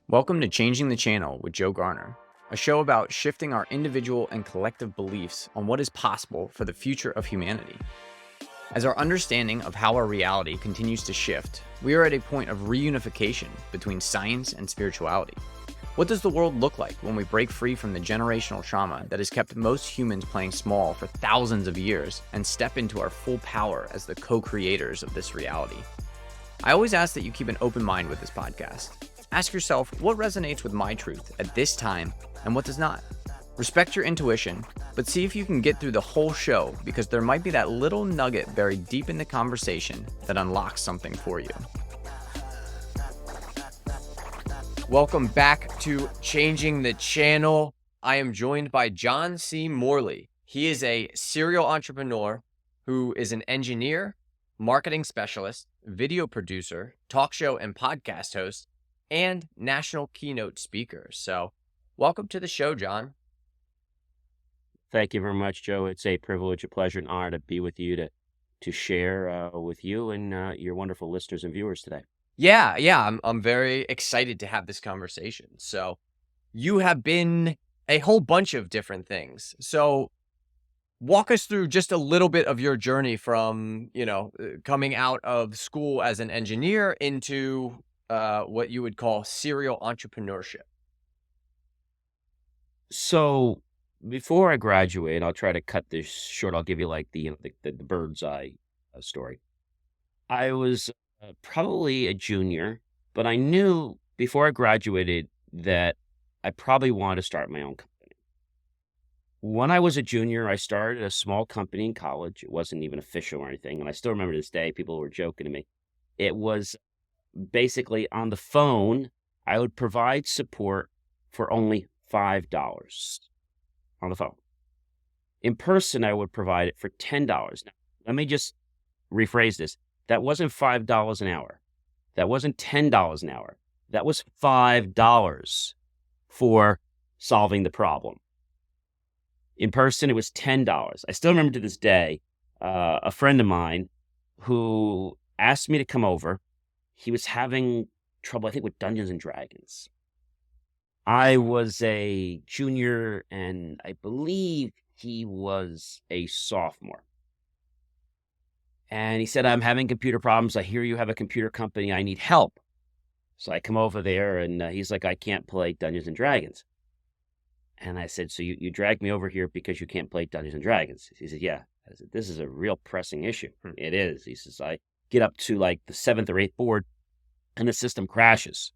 Welcome to Changing the Channel with Joe Garner, a show about shifting our individual and collective beliefs on what is possible for the future of humanity. As our understanding of how our reality continues to shift, we are at a point of reunification between science and spirituality. What does the world look like when we break free from the generational trauma that has kept most humans playing small for thousands of years and step into our full power as the co-creators of this reality? I always ask that you keep an open mind with this podcast. Ask yourself what resonates with my truth at this time and what does not. Respect your intuition, but see if you can get through the whole show because there might be that little nugget buried deep in the conversation that unlocks something for you. Welcome back to Changing the Channel. I am joined by John C. Morley. He is a serial entrepreneur who is an engineer, marketing specialist, video producer, talk show and podcast host, and national keynote speaker. So welcome to the show, John. Thank you very much, Joe. It's a privilege, a pleasure, and honor to be with you to share with you and your wonderful listeners and viewers today. Yeah, I'm very excited to have this conversation. So you have been a whole bunch of different things. So walk us through just a little bit of your journey from, coming out of school as an engineer into what you would call serial entrepreneurship. So before I graduate, I'll try to cut this short. I'll give you like the bird's eye story. I was probably a junior, but I knew before I graduated that I probably wanted to start my own company. When I was a junior, I started a small company in college. It wasn't even official or anything. And I still remember this day, people were joking to me. It was basically on the phone, I would provide support for only $5 on the phone. In person, I would provide it for $10. Now, let me just rephrase this. That wasn't $5 an hour. That wasn't $10 an hour. That was $5 for solving the problem. In person, it was $10. I still remember to this day, a friend of mine who asked me to come over. He was having trouble, I think, with Dungeons and Dragons. I was a junior, and I believe he was a sophomore. And he said, I'm having computer problems. I hear you have a computer company. I need help. So I come over there, and he's like, I can't play Dungeons and Dragons. And I said, so you dragged me over here because you can't play Dungeons and Dragons? He said, yeah. I said, this is a real pressing issue. It is. He says, I get up to like the 7th or 8th board, and the system crashes.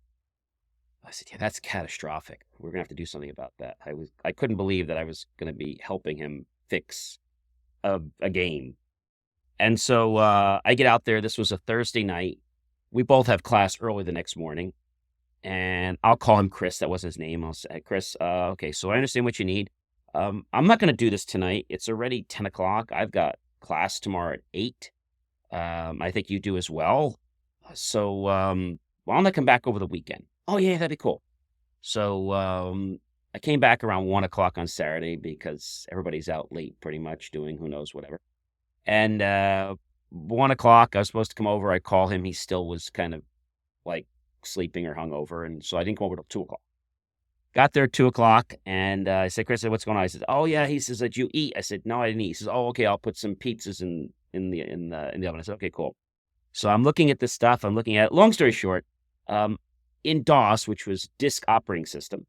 I said, yeah, that's catastrophic. We're going to have to do something about that. I couldn't believe that I was going to be helping him fix a game. And so I get out there. This was a Thursday night. We both have class early the next morning. And I'll call him Chris. That was his name. I'll say, Chris, okay, so I understand what you need. I'm not going to do this tonight. It's already 10 o'clock. I've got class tomorrow at 8. I think you do as well. So why don't I come back over the weekend? Oh, yeah, that'd be cool. So I came back around 1 o'clock on Saturday because everybody's out late pretty much doing who knows whatever. And 1 o'clock, I was supposed to come over. I call him. He still was kind of like sleeping or hungover. And so I didn't come over till 2 o'clock. Got there at 2 o'clock, and I said, Chris, what's going on? I said, oh, yeah. He says, did you eat? I said, no, I didn't eat. He says, oh, okay, I'll put some pizzas in the oven. I said, okay, cool. So I'm looking at this stuff. I'm looking at it. Long story short, in DOS, which was disk operating system,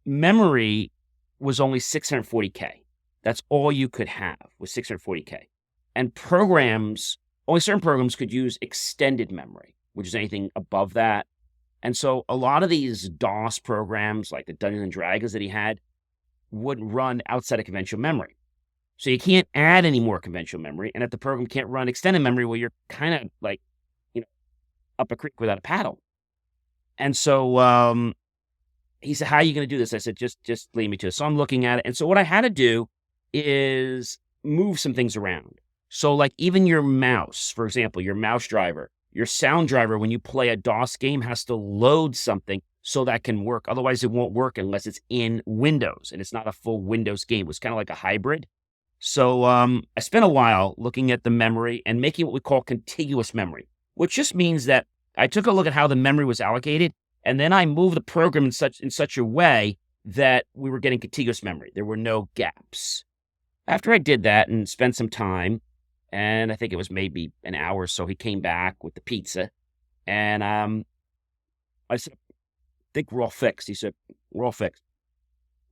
memory was only 640K. That's all you could have was 640K. And only certain programs could use extended memory, which is anything above that. And so a lot of these DOS programs, like the Dungeons and Dragons that he had, wouldn't run outside of conventional memory. So you can't add any more conventional memory. And if the program can't run extended memory, well, you're kind of like, up a creek without a paddle. And so he said, how are you going to do this? I said, just lead me to it. So I'm looking at it. And so what I had to do is move some things around. So like even your mouse, for example, your mouse driver, your sound driver, when you play a DOS game, has to load something so that can work. Otherwise, it won't work unless it's in Windows, and it's not a full Windows game. It was kind of like a hybrid. So I spent a while looking at the memory and making what we call contiguous memory, which just means that I took a look at how the memory was allocated, And then I moved the program in such a way that we were getting contiguous memory. There were no gaps. After I did that and spent some time, and I think it was maybe an hour or so, he came back with the pizza. And I said, I think we're all fixed. He said, we're all fixed.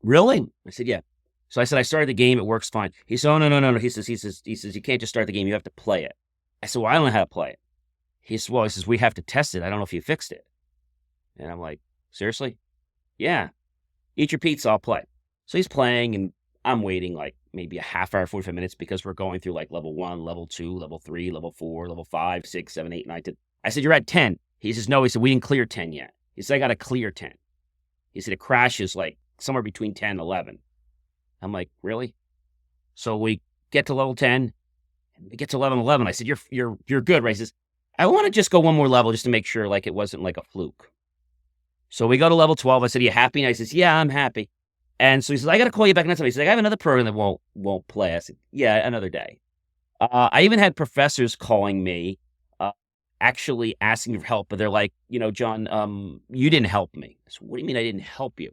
Really? I said, yeah. So I said, I started the game. It works fine. He said, oh, no. He says, you can't just start the game. You have to play it. I said, well, I don't know how to play it. He says, we have to test it. I don't know if you fixed it. And I'm like, seriously? Yeah. Eat your pizza. I'll play. So he's playing and I'm waiting like maybe a half hour, 45 minutes because we're going through like level 1, level 2, level 3, level 4, level 5, 6, 7, 8, 9, 10. I said, you're at 10. He says, no. He said, we didn't clear 10 yet. He said, I got to clear 10. He said, it crashes like somewhere between 10 and 11. I'm like, really? So we get to level 10 and we get to level 11. I said, you're good, right? He says, I want to just go one more level just to make sure like it wasn't like a fluke. So we go to level 12. I said, are you happy? And I says, yeah, I'm happy. And so he says, I got to call you back next time. He says, I have another program that won't play. I said, yeah, another day. I even had professors calling me, actually asking me for help, but they're like, John, you didn't help me. I said, what do you mean I didn't help you?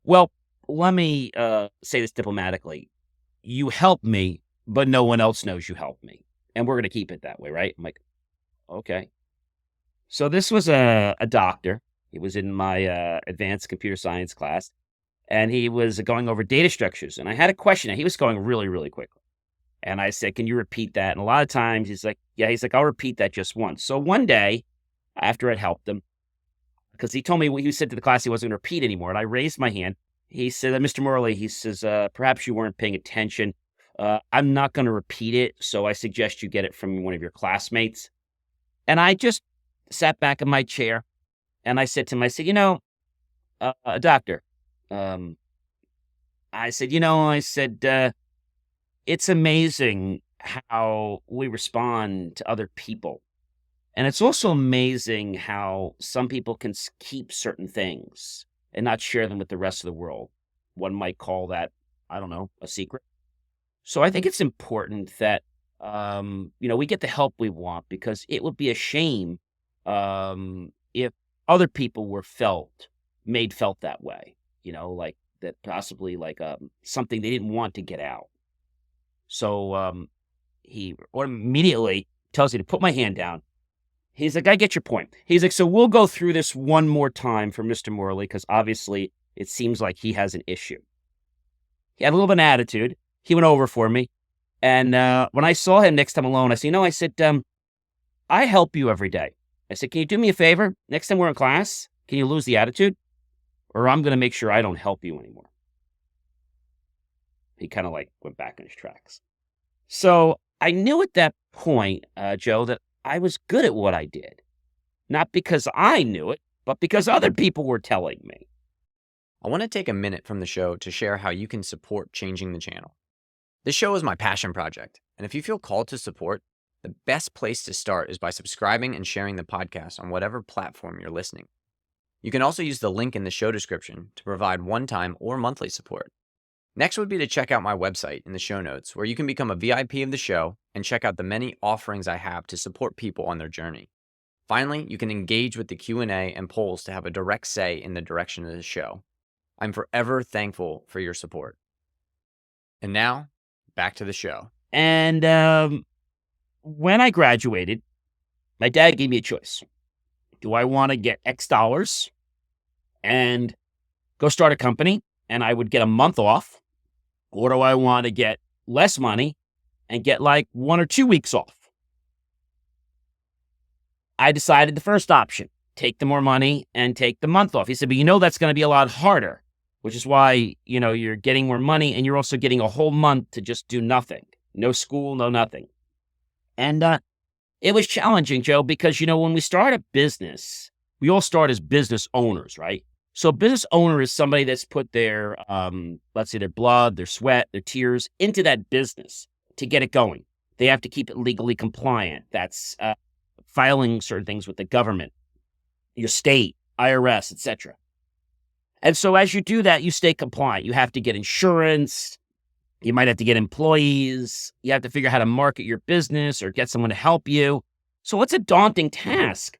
Well, let me say this diplomatically. You helped me, but no one else knows you helped me. And we're going to keep it that way, right? I'm like, okay. So this was a doctor. He was in my advanced computer science class, and he was going over data structures. And I had a question, and he was going really, really quickly. And I said, can you repeat that? And a lot of times he's like, yeah, I'll repeat that just once. So one day, after I'd helped him, because he told me he said to the class he wasn't going to repeat anymore, and I raised my hand. He said, Mr. Morley, he says, perhaps you weren't paying attention. I'm not going to repeat it, so I suggest you get it from one of your classmates. And I just sat back in my chair, and I said to him, I said, doctor, it's amazing how we respond to other people. And it's also amazing how some people can keep certain things and not share them with the rest of the world. One might call that, I don't know, a secret. So I think it's important that, we get the help we want, because it would be a shame if other people were made felt that way, like that possibly like something they didn't want to get out. So he immediately tells me to put my hand down. He's like, I get your point. He's like, so we'll go through this one more time for Mr. Morley, because obviously it seems like he has an issue. He had a little bit of an attitude. He went over for me. And when I saw him next time alone, I said, I help you every day. I said, can you do me a favor? Next time we're in class, can you lose the attitude? Or I'm going to make sure I don't help you anymore. He kind of like went back on his tracks. So I knew at that point, Joe, that I was good at what I did. Not because I knew it, but because other people were telling me. I want to take a minute from the show to share how you can support changing the channel. This show is my passion project, and if you feel called to support, the best place to start is by subscribing and sharing the podcast on whatever platform you're listening. You can also use the link in the show description to provide one-time or monthly support. Next would be to check out my website in the show notes, where you can become a VIP of the show and check out the many offerings I have to support people on their journey. Finally, you can engage with the Q&A and polls to have a direct say in the direction of the show. I'm forever thankful for your support. And now, back to the show. And when I graduated, my dad gave me a choice. Do I want to get X dollars and go start a company, and I would get a month off? Or do I want to get less money and get like 1 or 2 weeks off? I decided the first option, take the more money and take the month off. He said, but that's going to be a lot harder, which is why, you're getting more money and you're also getting a whole month to just do nothing. No school, no nothing. And it was challenging, Joe, because, when we start a business, we all start as business owners, right? So a business owner is somebody that's put their, let's say their blood, their sweat, their tears into that business to get it going. They have to keep it legally compliant. That's filing certain things with the government, your state, IRS, etc. And so as you do that, you stay compliant. You have to get insurance. You might have to get employees. You have to figure out how to market your business or get someone to help you. So it's a daunting task.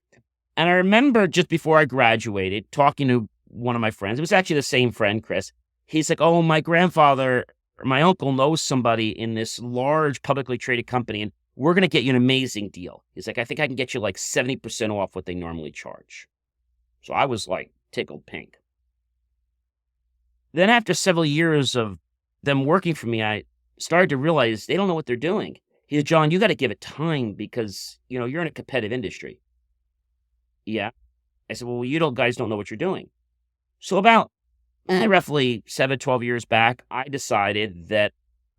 And I remember just before I graduated talking to one of my friends. It was actually the same friend, Chris. He's like, oh, my grandfather or my uncle knows somebody in this large publicly traded company, and we're going to get you an amazing deal. He's like, I think I can get you like 70% off what they normally charge. So I was like tickled pink. Then after several years of them working for me, I started to realize they don't know what they're doing. He said, John, you got to give it time because, you're in a competitive industry. Yeah. I said, well, guys don't know what you're doing. So about roughly 12 years back, I decided that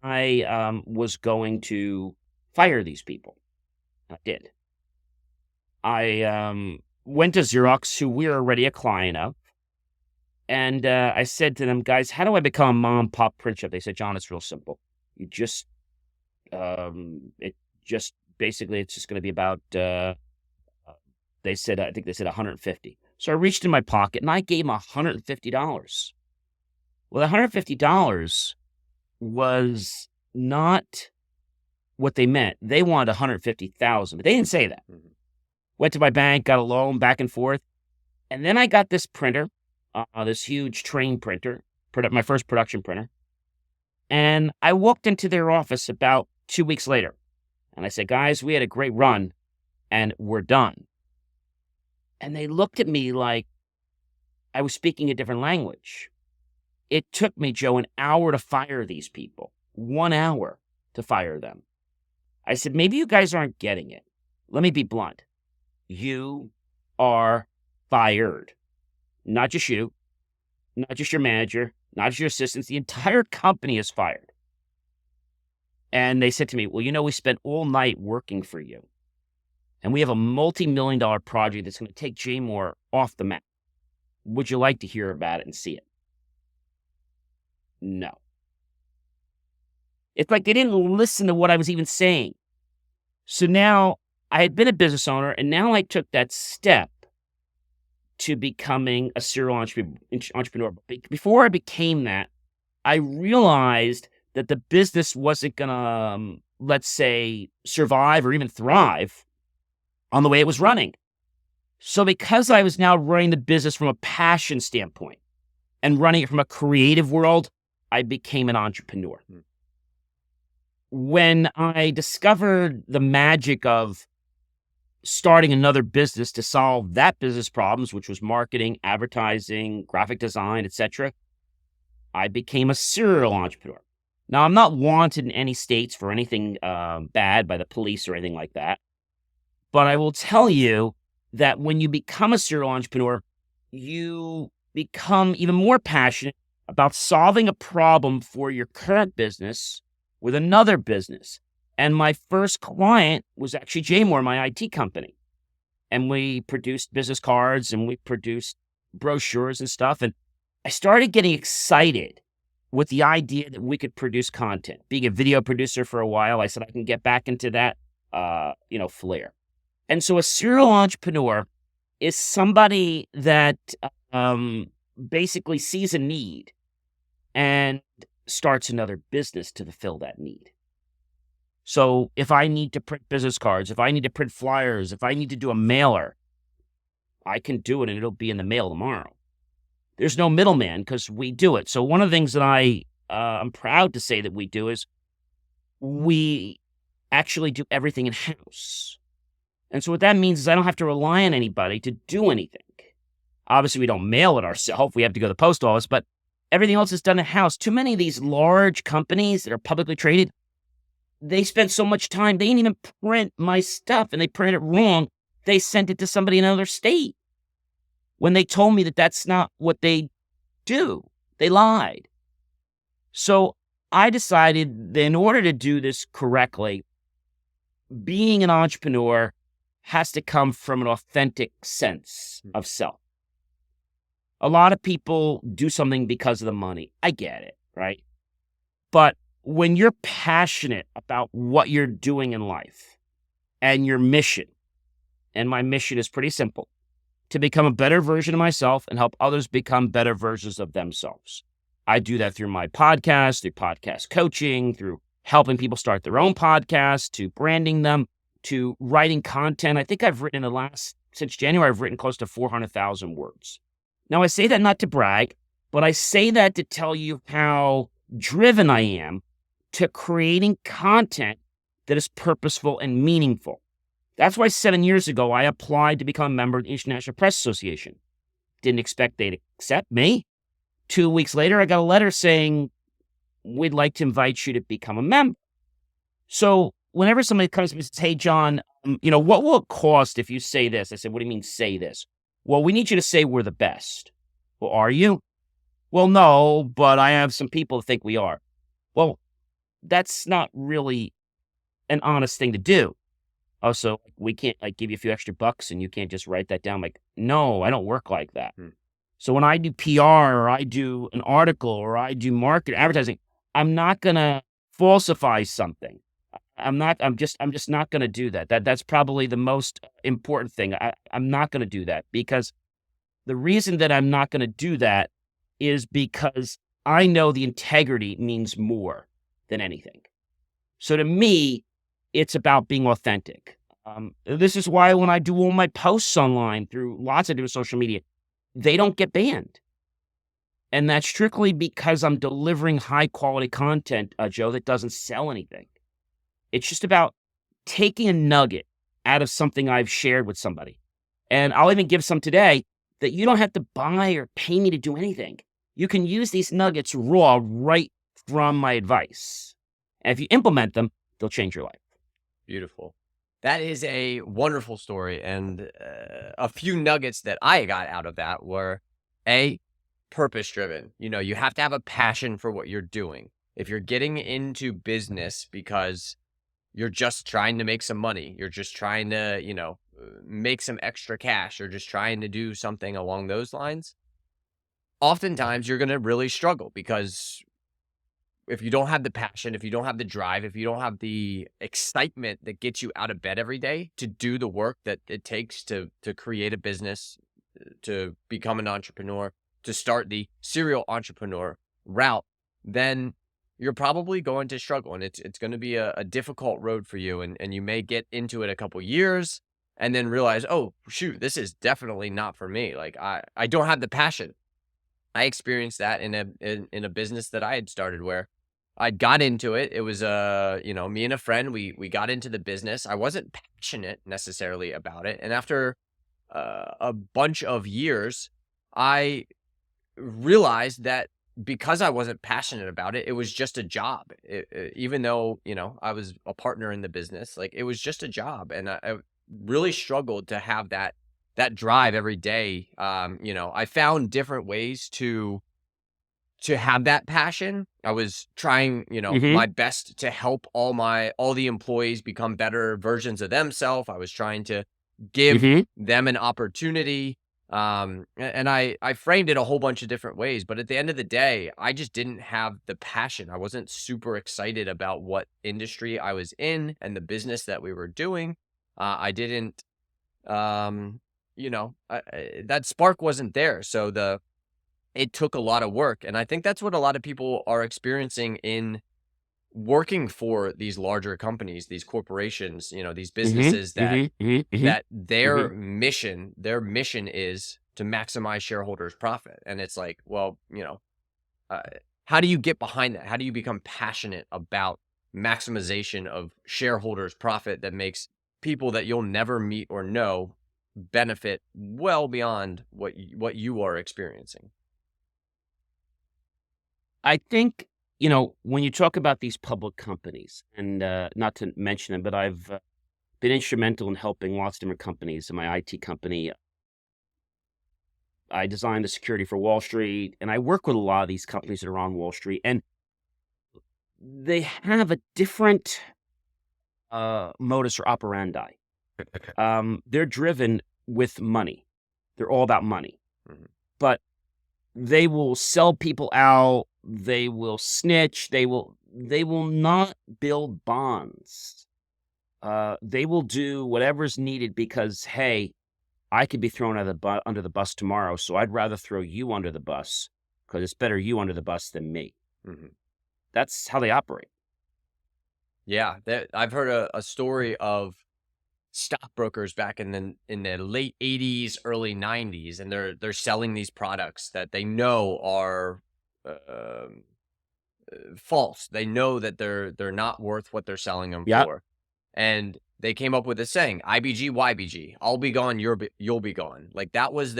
I was going to fire these people. I did. I went to Xerox, who we're already a client of, and I said to them, guys, how do I become a mom and pop print shop? They said, John, it's real simple. You just, basically, it's just going to be about, I think they said 150. So I reached in my pocket and I gave them $150. Well, the $150 was not what they meant. They wanted $150,000, but they didn't say that. Mm-hmm. Went to my bank, got a loan, back and forth. And then I got this printer, this huge train printer, my first production printer. And I walked into their office about 2 weeks later. And I said, guys, we had a great run and we're done. And they looked at me like I was speaking a different language. It took me, Joe, an hour to fire these people. 1 hour to fire them. I said, maybe you guys aren't getting it. Let me be blunt. You are fired. Not just you, not just your manager, not just your assistants. The entire company is fired. And they said to me, well, we spent all night working for you. And we have a multi-million-dollar project that's going to take JMOR off the map. Would you like to hear about it and see it? No. It's like they didn't listen to what I was even saying. So now I had been a business owner, and now I took that step to becoming a serial entrepreneur. Before I became that, I realized that the business wasn't going to, let's say, survive or even thrive on the way it was running. So because I was now running the business from a passion standpoint and running it from a creative world, I became an entrepreneur. When I discovered the magic of starting another business to solve that business problems, which was marketing, advertising, graphic design, etc., I became a serial entrepreneur. Now, I'm not wanted in any states for anything bad by the police or anything like that. But I will tell you that when you become a serial entrepreneur, you become even more passionate about solving a problem for your current business with another business. And my first client was actually JMOR, my IT company. And we produced business cards and we produced brochures and stuff. And I started getting excited with the idea that we could produce content. Being a video producer for a while, I said I can get back into that, flair. And so a serial entrepreneur is somebody that basically sees a need and starts another business to fulfill that need. So if I need to print business cards, if I need to print flyers, if I need to do a mailer, I can do it and it'll be in the mail tomorrow. There's no middleman because we do it. So one of the things that I'm proud to say that we do is we actually do everything in-house. And so what that means is I don't have to rely on anybody to do anything. Obviously, we don't mail it ourselves. We have to go to the post office, but everything else is done in-house. Too many of these large companies that are publicly traded, they spend so much time. They didn't even print my stuff, and they printed it wrong. They sent it to somebody in another state when they told me that that's not what they do. They lied. So I decided that in order to do this correctly, being an entrepreneur has to come from an authentic sense of self. A lot of people do something because of the money. I get it, right? But when you're passionate about what you're doing in life and your mission, and my mission is pretty simple, to become a better version of myself and help others become better versions of themselves. I do that through my podcast, through podcast coaching, through helping people start their own podcast, to branding them, to writing content. I think I've written in the last since January, I've written close to 400,000 words. Now, I say that not to brag, but I say that to tell you how driven I am to creating content that is purposeful and meaningful. That's why 7 years ago, I applied to become a member of the International Press Association. Didn't expect they'd accept me. 2 weeks later, I got a letter saying, we'd like to invite you to become a member. So whenever somebody comes to me and says, hey, John, what will it cost if you say this? I said, what do you mean say this? Well, we need you to say we're the best. Well, are you? Well, no, but I have some people that think we are. Well, that's not really an honest thing to do. Also, we can't give you a few extra bucks and you can't just write that down. No, I don't work like that. So when I do PR or I do an article or I do market advertising, I'm not going to falsify something. I'm just not going to do that. That's probably the most important thing. I'm not going to do that, because the reason that I'm not going to do that is because I know the integrity means more than anything. So to me, it's about being authentic. This is why when I do all my posts online through lots of different social media, they don't get banned. And that's strictly because I'm delivering high quality content, Joe, that doesn't sell anything. It's just about taking a nugget out of something I've shared with somebody. And I'll even give some today that you don't have to buy or pay me to do anything. You can use these nuggets raw right from my advice. And if you implement them, they'll change your life. Beautiful. That is a wonderful story. And a few nuggets that I got out of that were purpose driven. You have to have a passion for what you're doing. If you're getting into business because you're just trying to make some money, you're just trying to, make some extra cash, or just trying to do something along those lines, oftentimes you're going to really struggle, because if you don't have the passion, if you don't have the drive, if you don't have the excitement that gets you out of bed every day to do the work that it takes to create a business, to become an entrepreneur, to start the serial entrepreneur route, then you're probably going to struggle, and it's going to be a difficult road for you. And you may get into it a couple years and then realize, oh, shoot, this is definitely not for me. Like I don't have the passion. I experienced that in a business that I had started, where I got into it. It was me and a friend, we got into the business. I wasn't passionate necessarily about it. And after a bunch of years, I realized that because I wasn't passionate about it, it was just a job. Even though, I was a partner in the business, like, it was just a job. And I really struggled to have that drive every day. I found different ways to have that passion. I was trying, my best to help all the employees become better versions of themselves. I was trying to give them an opportunity. And I framed it a whole bunch of different ways, but at the end of the day, I just didn't have the passion. I wasn't super excited about what industry I was in and the business that we were doing. I didn't, that spark wasn't there. So it took a lot of work. And I think that's what a lot of people are experiencing in working for these larger companies, these corporations, these businesses that their mission is to maximize shareholders' profit. And it's like, well, how do you get behind that? How do you become passionate about maximization of shareholders' profit that makes people that you'll never meet or know benefit well beyond what you are experiencing? I think, when you talk about these public companies, and not to mention them, but I've been instrumental in helping lots of different companies. In my IT company, I designed the security for Wall Street, and I work with a lot of these companies that are on Wall Street, and they have a different modus operandi. They're driven with money. They're all about money. But they will sell people out. They will snitch. They will not build bonds. They will do whatever's needed because, hey, I could be thrown under the bus tomorrow, so I'd rather throw you under the bus because it's better you under the bus than me. That's how they operate. Yeah, I've heard a story of stockbrokers back in the late 80s, early 90s, and they're selling these products that they know are false. They know that they're not worth what they're selling them Yep. for. And they came up with a saying, IBG, YBG, I'll be gone, you'll be gone. Like that was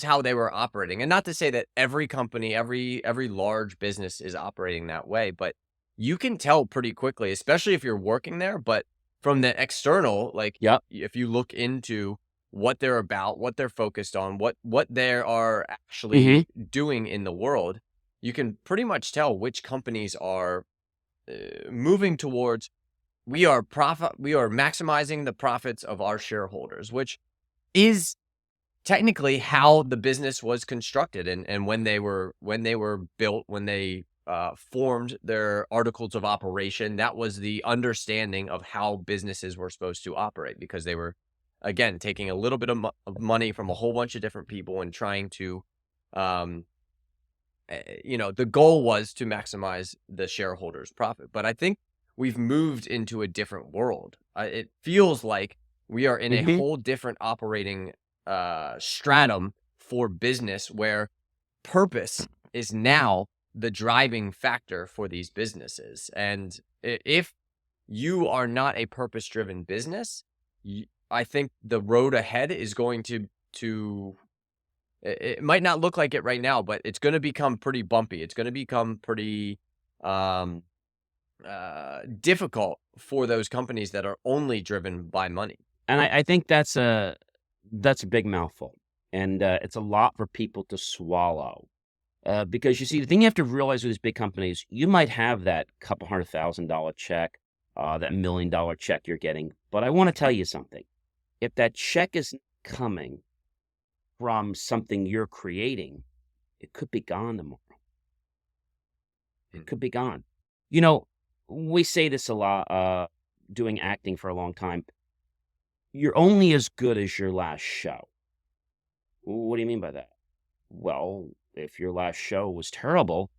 how they were operating. And not to say that every company, every large business is operating that way, but you can tell pretty quickly, especially if you're working there. But from the external, like Yep. if you look into what they're about, what they're focused on, what they are hmm actually doing in the world, you can pretty much tell which companies are moving towards we are maximizing the profits of our shareholders, which is technically how the business was constructed and when they were built, when they formed their articles of operation, that was the understanding of how businesses were supposed to operate, because they were, again, taking a little bit of money from a whole bunch of different people and trying to um the goal was to maximize the shareholders' profit. But I think we've moved into a different world. It feels like we are in a hmm whole different operating stratum for business, where purpose is now the driving factor for these businesses. And if you are not a purpose-driven business, I think the road ahead is going to it might not look like it right now, but it's gonna become pretty bumpy. It's gonna become pretty, um, difficult for those companies that are only driven by money. And I think that's a big mouthful, and it's a lot for people to swallow. Because you see, the thing you have to realize with these big companies, you might have that couple $100,000 check, that $1 million check you're getting, but I want to tell you something. If that check isn't coming from something you're creating, it could be gone tomorrow. Mm, It could be gone. You know, we say this a lot, doing acting for a long time. You're only as good as your last show. What do you mean by that? Well, if your last show was terrible,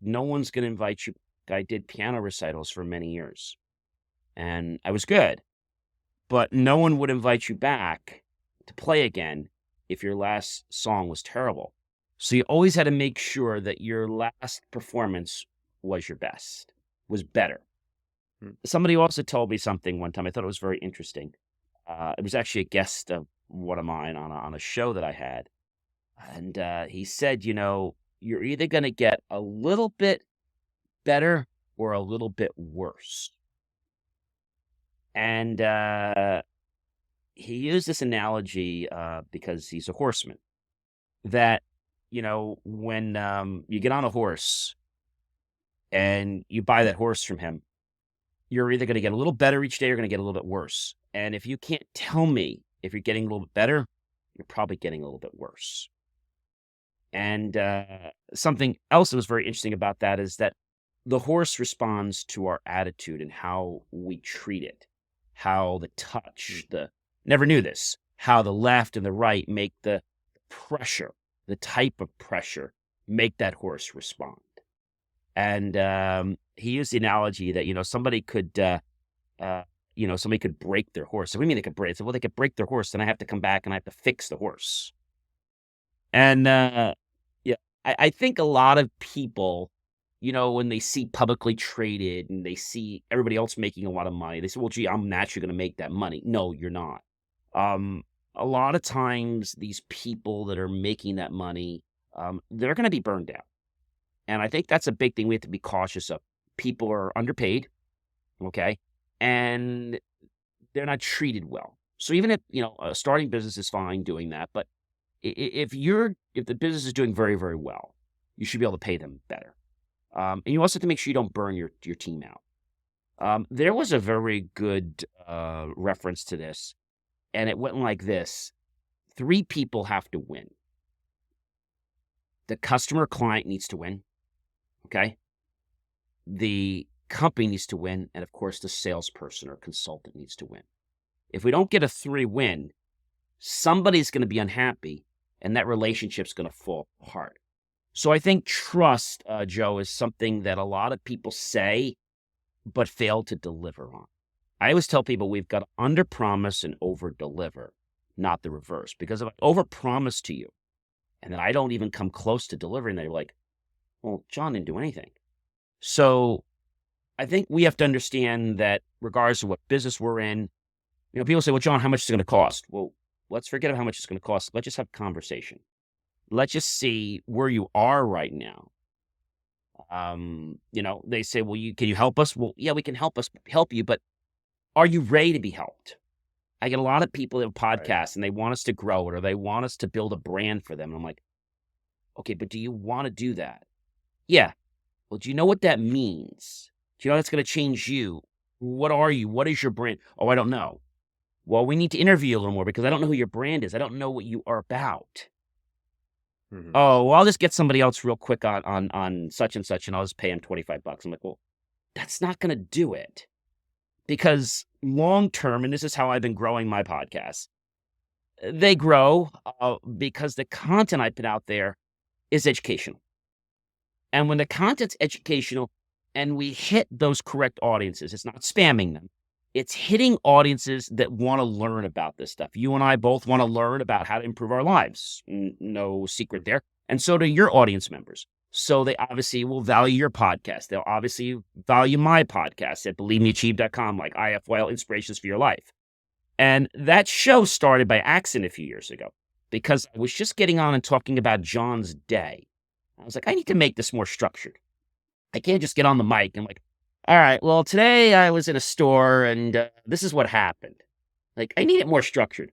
no one's going to invite you. I did piano recitals for many years, and I was good, but no one would invite you back to play again if your last song was terrible. So you always had to make sure that your last performance was your best, was better. mm, Somebody also told me something one time. I thought it was very interesting. It was actually a guest of one of mine on a show that I had. And he said, you're either going to get a little bit better or a little bit worse. And he used this analogy because he's a horseman that, when you get on a horse and you buy that horse from him, you're either going to get a little better each day or going to get a little bit worse. And if you can't tell me if you're getting a little bit better, you're probably getting a little bit worse. And something else that was very interesting about that is that the horse responds to our attitude and how we treat it, how the touch, never knew this, how the left and the right make the pressure, the type of pressure, make that horse respond. And he used the analogy that, somebody could, somebody could break their horse. So what do you mean they could break? I said, well, they could break their horse, then I have to come back and I have to fix the horse. And, yeah, I think a lot of people, when they see publicly traded and they see everybody else making a lot of money, they say, well, gee, I'm naturally going to make that money. No, you're not. A lot of times these people that are making that money, they're going to be burned out. And I think that's a big thing we have to be cautious of. People are underpaid, okay? And they're not treated well. So even if, a starting business is fine doing that, but if the business is doing very, very well, you should be able to pay them better. And you also have to make sure you don't burn your team out. There was a very good reference to this, and it went like this. 3 people have to win. The customer client needs to win, okay? The company needs to win, and of course, the salesperson or consultant needs to win. If we don't get a 3 win, somebody's going to be unhappy, and that relationship's going to fall apart. So I think trust, Joe, is something that a lot of people say but fail to deliver on. I always tell people we've got to under promise and over deliver, not the reverse. Because if I over promise to you and then I don't even come close to delivering, they're like, well, John didn't do anything. So I think we have to understand that regardless of what business we're in, people say, well, John, how much is it going to cost? Well, let's forget about how much it's going to cost. Let's just have a conversation. Let's just see where you are right now. They say, well, can you help us? Well, yeah, we can help you, but are you ready to be helped? I get a lot of people that have podcasts and they want us to grow it or they want us to build a brand for them. And I'm like, okay, but do you want to do that? Yeah. Well, do you know what that means? Do you know that's going to change you? What are you? What is your brand? Oh, I don't know. Well, we need to interview you a little more because I don't know who your brand is. I don't know what you are about. Mm-hmm. Oh, well, I'll just get somebody else real quick on such and such, and I'll just pay him $25. I'm like, well, that's not going to do it. Because long term, and this is how I've been growing my podcasts, they grow because the content I put out there is educational. And when the content's educational and we hit those correct audiences, it's not spamming them. It's hitting audiences that want to learn about this stuff. You and I both want to learn about how to improve our lives. No secret there. And so do your audience members. So they obviously will value your podcast. They'll obviously value my podcast at believemeachieve.com, like IFYL Inspirations for Your Life. And that show started by accident a few years ago because I was just getting on and talking about John's day. I was like, I need to make this more structured. I can't just get on the mic and like, all right, well, today I was in a store and this is what happened. Like, I need it more structured.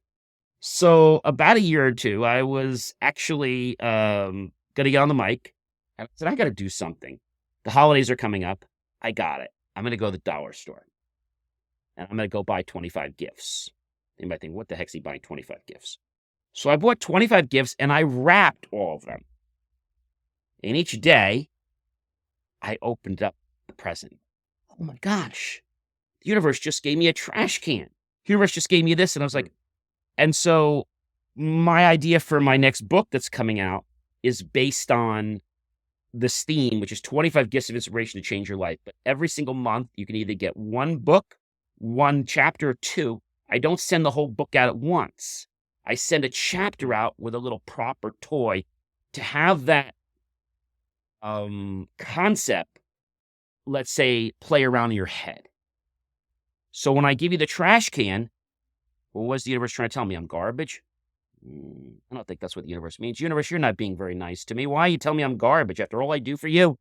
So about a year or two, I was actually going to get on the mic. And I said, I got to do something. The holidays are coming up. I got it. I'm going to go to the dollar store. And I'm going to go buy 25 gifts. You might think, what the heck's he buying 25 gifts? So I bought 25 gifts and I wrapped all of them. And each day, I opened up the present. Oh my gosh, the universe just gave me a trash can. The universe just gave me this. And I was like, and so my idea for my next book that's coming out is based on this theme, which is 25 gifts of inspiration to change your life. But every single month, you can either get one book, one chapter, or two. I don't send the whole book out at once. I send a chapter out with a little prop or toy to have that concept, let's say, play around in your head. So when I give you the trash can, well, what's the universe trying to tell me? I'm garbage? I don't think that's what the universe means. Universe, you're not being very nice to me. Why are you telling me I'm garbage after all I do for you?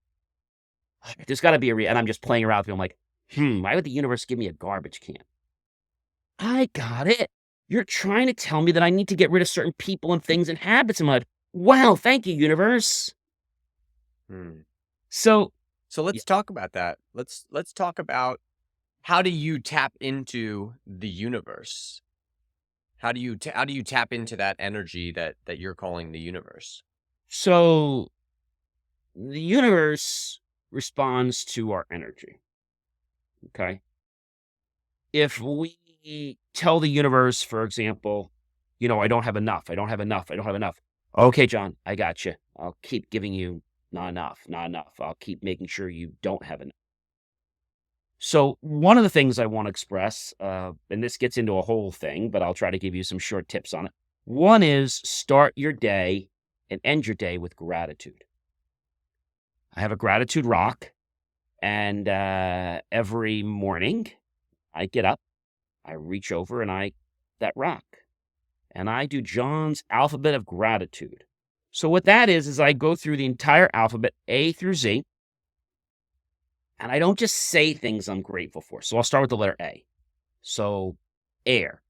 There's got to be and I'm just playing around with you. I'm like, why would the universe give me a garbage can? I got it. You're trying to tell me that I need to get rid of certain people and things and habits in my life. Wow, thank you, universe. So let's talk about that. Let's talk about how do you tap into the universe? How do you tap into that energy that you're calling the universe? So the universe responds to our energy. Okay. If we tell the universe, for example, I don't have enough. I don't have enough. I don't have enough. Okay, John, I got you. I'll keep giving you not enough. I'll keep making sure you don't have enough. So one of the things I want to express, and this gets into a whole thing, but I'll try to give you some short tips on it. One is start your day and end your day with gratitude. I have a gratitude rock, and every morning I get up, I reach over and that rock, and I do John's alphabet of gratitude. So what that is I go through the entire alphabet, A through Z, and I don't just say things I'm grateful for. So I'll start with the letter A. So air.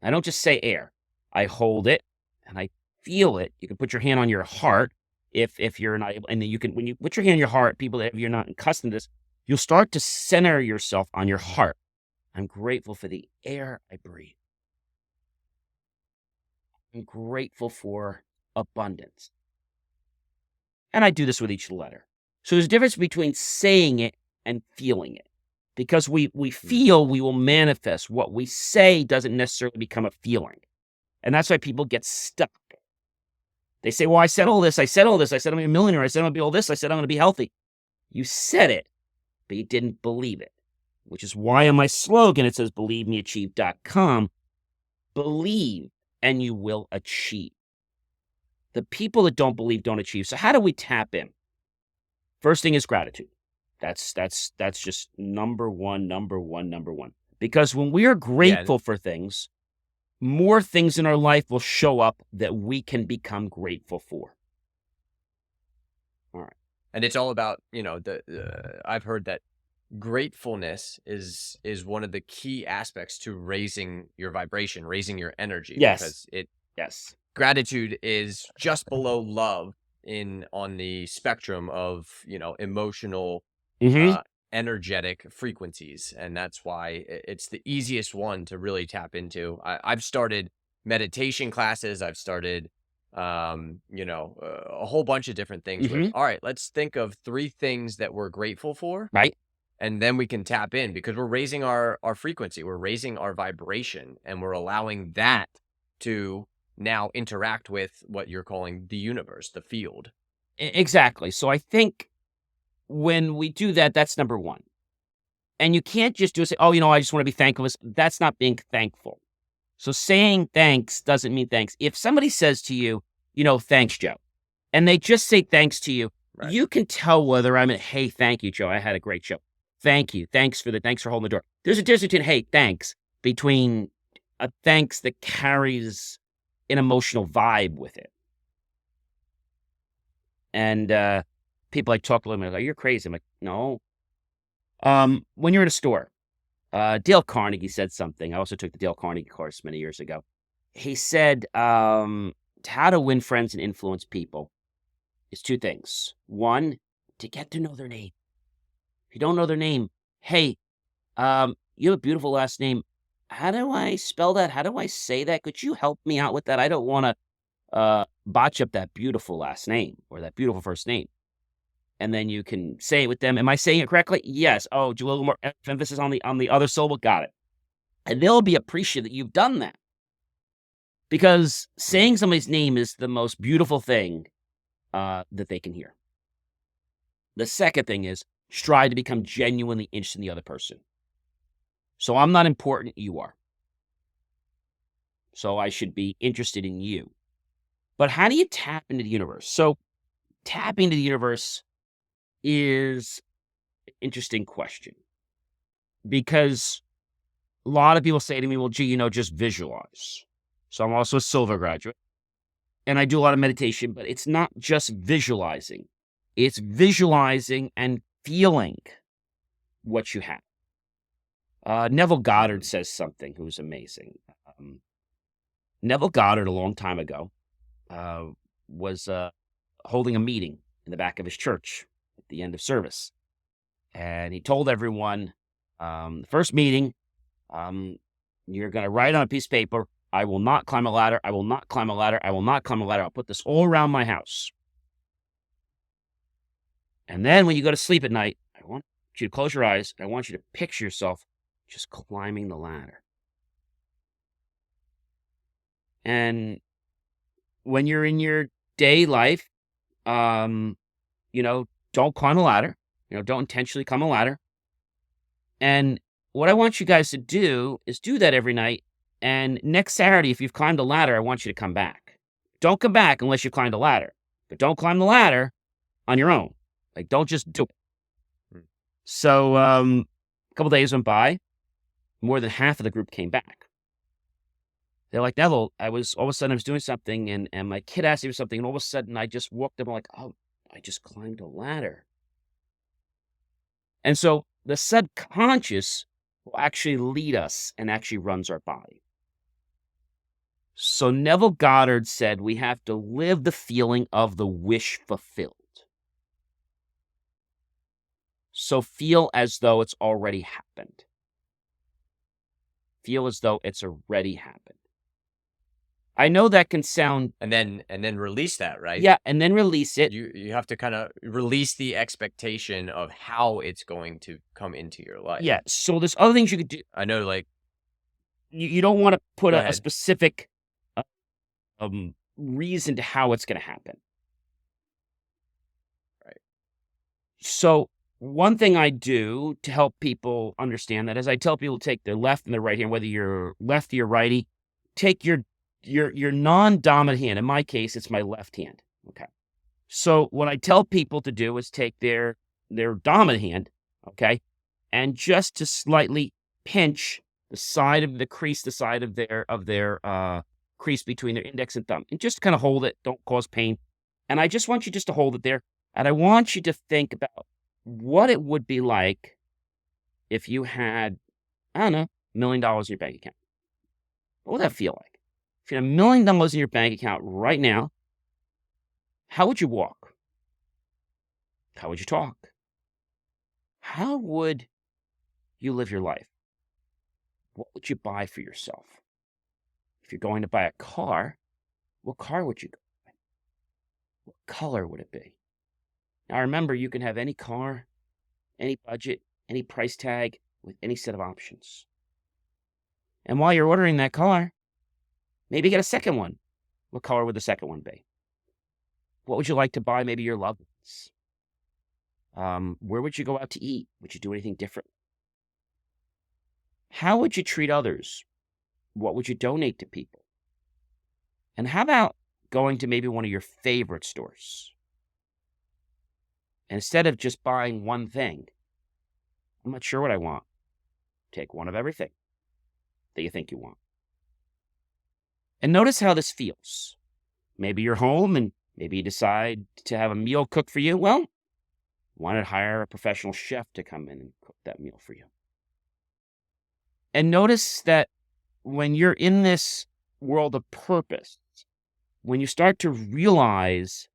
I don't just say air. I hold it and I feel it. You can put your hand on your heart if you're not able, and then when you put your hand on your heart, people that if you're not accustomed to this, you'll start to center yourself on your heart. I'm grateful for the air I breathe. I'm grateful for abundance. And I do this with each letter. So there's a difference between saying it and feeling it. Because we feel, we will manifest. What we say doesn't necessarily become a feeling. And that's why people get stuck. They say, well, I said all this. I said I'm going to be a millionaire. I said I'm going to be all this. I said I'm going to be healthy. You said it, but you didn't believe it. which is why on my slogan it says believemeachieve.com. Believe and you will achieve. The people that don't believe don't achieve. So how do we tap in? First thing is gratitude. That's just number one. Because when we are Yeah. grateful for things, more things in our life will show up that we can become grateful for. All right. And it's all about, I've heard that gratefulness is one of the key aspects to raising your vibration, raising your energy. Yes. Because gratitude is just below love on the spectrum of, emotional, energetic frequencies. And that's why it's the easiest one to really tap into. I've started meditation classes. I've started, a whole bunch of different things with, all right, let's think of 3 things that we're grateful for. Right. And then we can tap in because we're raising our frequency, we're raising our vibration, and we're allowing that to now interact with what you're calling the universe, the field. Exactly. So I think when we do that, that's number one. And you can't just do it, say, oh, I just want to be thankful. That's not being thankful. So saying thanks doesn't mean thanks. If somebody says to you, thanks, Joe, and they just say thanks to you, Right. You can tell whether I'm hey, thank you, Joe. I had a great show. Thank you. Thanks for holding the door. There's a difference between, hey, thanks, between a thanks that carries an emotional vibe with it. And people talk to me like, you're crazy. I'm like, no. When you're in a store, Dale Carnegie said something. I also took the Dale Carnegie course many years ago. He said, how to win friends and influence people is 2 things. One, to get to know their name. If you don't know their name, hey, you have a beautiful last name. How do I spell that? How do I say that? Could you help me out with that? I don't want to botch up that beautiful last name or that beautiful first name. And then you can say it with them. Am I saying it correctly? Yes. Oh, do a little more emphasis on the other syllable? Got it. And they'll be appreciative that you've done that. Because saying somebody's name is the most beautiful thing that they can hear. The second thing is strive to become genuinely interested in the other person. So I'm not important, you are. So I should be interested in you. But how do you tap into the universe? So tapping into the universe is an interesting question. Because a lot of people say to me, well, gee, just visualize. So I'm also a Silver graduate. And I do a lot of meditation, but it's not just visualizing. It's visualizing and feeling what you have. Neville Goddard says something who's amazing. Neville Goddard, a long time ago, was holding a meeting in the back of his church at the end of service. And he told everyone, the first meeting, you're going to write on a piece of paper, I will not climb a ladder, I will not climb a ladder, I will not climb a ladder. I'll put this all around my house. And then when you go to sleep at night, I want you to close your eyes. I want you to picture yourself just climbing the ladder. And when you're in your day life, don't climb a ladder. Don't intentionally climb a ladder. And what I want you guys to do is do that every night. And next Saturday, if you've climbed a ladder, I want you to come back. Don't come back unless you've climbed a ladder. But don't climb the ladder on your own. Don't just do it. So a couple days went by. More than half of the group came back. They're like, Neville, all of a sudden I was doing something and my kid asked me for something. And all of a sudden I just walked up and I'm like, oh, I just climbed a ladder. And so the subconscious will actually lead us and actually runs our body. So Neville Goddard said we have to live the feeling of the wish fulfilled. So feel as though it's already happened. Feel as though it's already happened. I know that can sound... And then release that, right? Yeah, and then release it. You have to kind of release the expectation of how it's going to come into your life. Yeah, so there's other things you could do. I know, You don't want to put a ahead. specific reason to how it's going to happen. Right. So one thing I do to help people understand that is I tell people to take their left and their right hand, whether you're lefty or righty, take your non-dominant hand. In my case, it's my left hand. Okay. So what I tell people to do is take their dominant hand, okay, and just to slightly pinch the side of the crease, the side of their crease between their index and thumb, and just kind of hold it. Don't cause pain. And I just want you just to hold it there, and I want you to think about what it would be like if you had, I don't know, $1 million in your bank account. What would that feel like? If you had $1 million in your bank account right now, how would you walk? How would you talk? How would you live your life? What would you buy for yourself? If you're going to buy a car, what car would you go buy? What color would it be? Now remember, you can have any car, any budget, any price tag with any set of options. And while you're ordering that car, maybe get a second one. What color would the second one be? What would you like to buy maybe your loved ones? Where would you go out to eat? Would you do anything different? How would you treat others? What would you donate to people? And how about going to maybe one of your favorite stores? And instead of just buying one thing, I'm not sure what I want. Take one of everything that you think you want. And notice how this feels. Maybe you're home and maybe you decide to have a meal cooked for you. Well, why not hire a professional chef to come in and cook that meal for you? And notice that when you're in this world of purpose, when you start to realize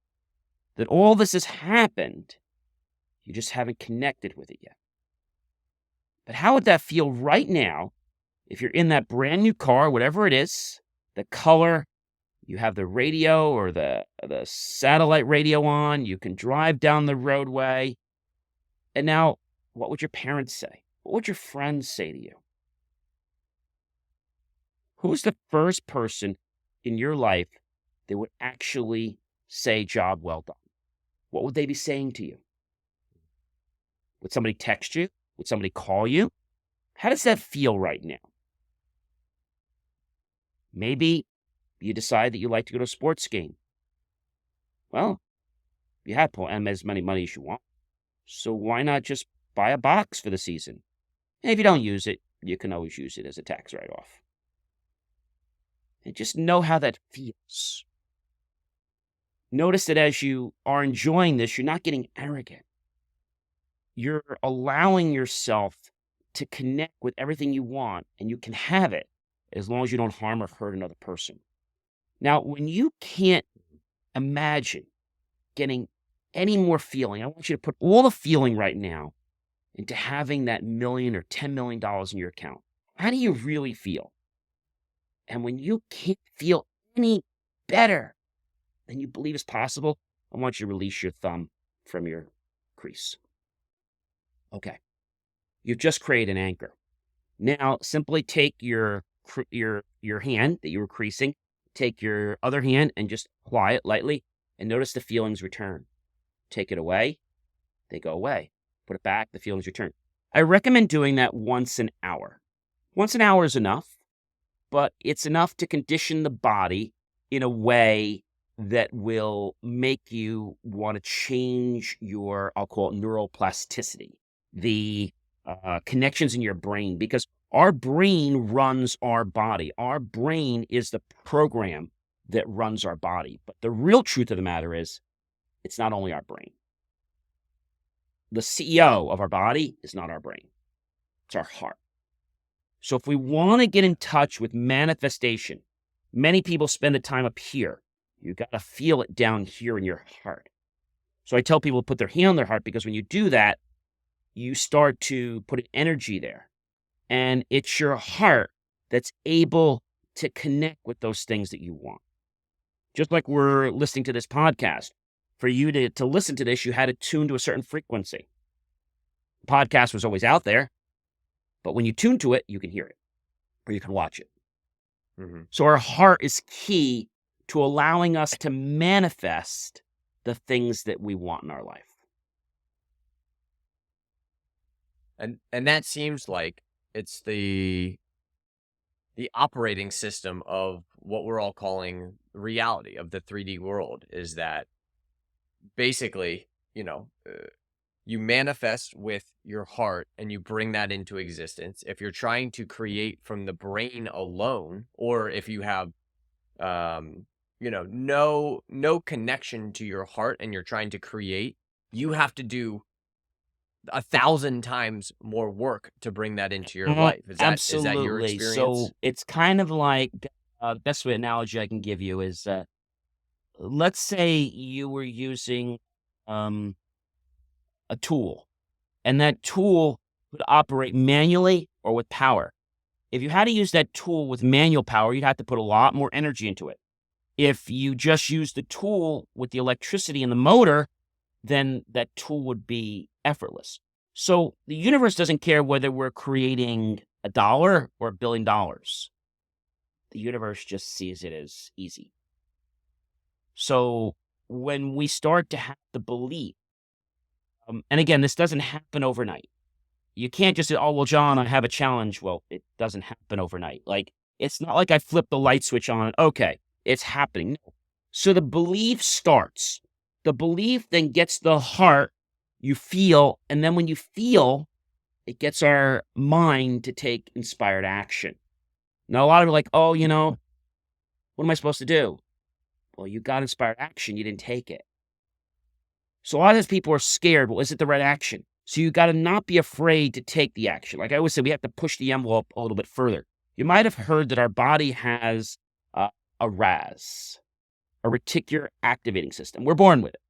that all this has happened, you just haven't connected with it yet. But how would that feel right now if you're in that brand new car, whatever it is, the color, you have the radio or the satellite radio on, you can drive down the roadway. And now, what would your parents say? What would your friends say to you? Who's the first person in your life that would actually say, job well done? What would they be saying to you? Would somebody text you? Would somebody call you? How does that feel right now? Maybe you decide that you like to go to a sports game. Well, you have as many money as you want. So why not just buy a box for the season? And if you don't use it, you can always use it as a tax write-off. And just know how that feels. Notice that as you are enjoying this, you're not getting arrogant. You're allowing yourself to connect with everything you want, and you can have it as long as you don't harm or hurt another person. Now, when you can't imagine getting any more feeling, I want you to put all the feeling right now into having that $1 million or $10 million in your account. How do you really feel? And when you can't feel any better than you believe is possible, I want you to release your thumb from your crease. Okay. You've just created an anchor. Now, simply take your hand that you were creasing, take your other hand and just apply it lightly, and notice the feelings return. Take it away, they go away. Put it back, the feelings return. I recommend doing that once an hour. Once an hour is enough, but it's enough to condition the body in a way that will make you want to change your, I'll call it neuroplasticity, the connections in your brain, because our brain runs our body. Our brain is the program that runs our body. But the real truth of the matter is, it's not only our brain. The CEO of our body is not our brain. It's our heart. So if we want to get in touch with manifestation, many people spend the time up here. You got to feel it down here in your heart. So I tell people to put their hand on their heart, because when you do that, you start to put an energy there. And it's your heart that's able to connect with those things that you want. Just like we're listening to this podcast. For you to listen to this, you had to tune to a certain frequency. The podcast was always out there, but when you tune to it, you can hear it, or you can watch it. Mm-hmm. So our heart is key to allowing us to manifest the things that we want in our life. And that seems like it's the operating system of what we're all calling reality of the 3D world, is that basically, you manifest with your heart and you bring that into existence. If you're trying to create from the brain alone, or if you have no connection to your heart and you're trying to create, you have to do 1,000 times more work to bring that into your life. Is that your Absolutely. experience? So it's kind of like best way analogy I can give you is let's say you were using um, a tool, and that tool would operate manually or with power. If you had to use that tool with manual power, you'd have to put a lot more energy into it. If you just use the tool with the electricity in the motor, then that tool would be effortless. So the universe doesn't care whether we're creating $1 or $1 billion. The universe just sees it as easy. So when we start to have the belief, and again, this doesn't happen overnight. You can't just say, oh, well, John, I have a challenge. Well, it doesn't happen overnight. Like, it's not like I flip the light switch on. Okay, it's happening. No. So the belief starts. The belief then gets the heart, you feel, and then when you feel, it gets our mind to take inspired action. Now, a lot of people are like, oh, what am I supposed to do? Well, you got inspired action. You didn't take it. So a lot of these people are scared. Well, is it the right action? So you got to not be afraid to take the action. Like I always say, we have to push the envelope a little bit further. You might have heard that our body has a RAS, a reticular activating system. We're born with it.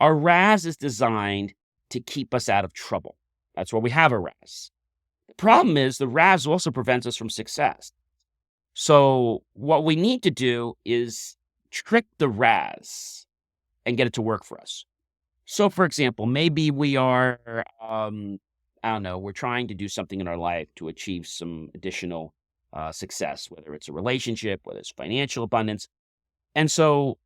Our RAS is designed to keep us out of trouble. That's why we have a RAS. The problem is the RAS also prevents us from success. So what we need to do is trick the RAS and get it to work for us. So, for example, maybe we are, we're trying to do something in our life to achieve some additional success, whether it's a relationship, whether it's financial abundance. And so